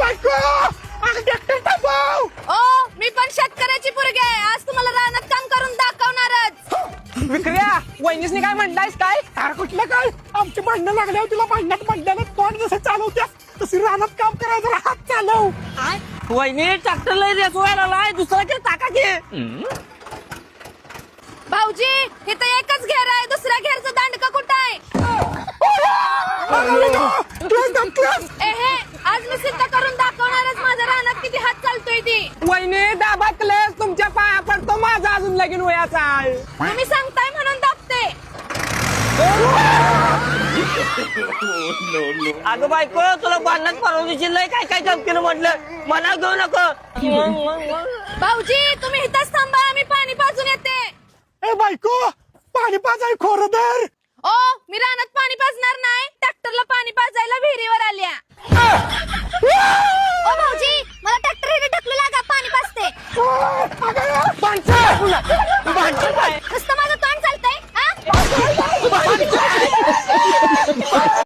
बायको ट्रॅक्टर थांबव. ओ मी पण शेतकऱ्याची पोरगी आहे. आज तुम्हाला रानात काम करून दाखवणारच. विक्रिया वहिनीसनी काय म्हणलायस काय? अरे कुठलं काय? आमची भांडणं लागल्यावर तुला भांडण्यात तोंड जसं चालवत्यास तशी रानात काम करायचं हात चालव. वहिनी ट्रॅक्टरला रेस व्हायला लागलाय, दुसरा की टाका की. भाऊजी इथं एकच घेर आहे, दुसऱ्या घेरचं दांडका कुठं आहे? एहे आज मी सिद्ध करून दाखवणारच माझ्या रानात किती हात चालतोय ती. वहिनी दाबा क्लच तुमच्या पाया पडतो, माझा अजून लगीन वयाचा आहे. तुम्ही सांगताय म्हणून दाबते. अगं बायको तुला बांधण्यात परवानगी लय काय काय काम केलं म्हटलं, मना घेऊ नको. भाऊजी तुम्ही इथंच थांबा, मी पाणी पाजून येते. ए बायको पाणी पाजाय खोर दर. ओ मी रानात पाणी पाजणार नाही.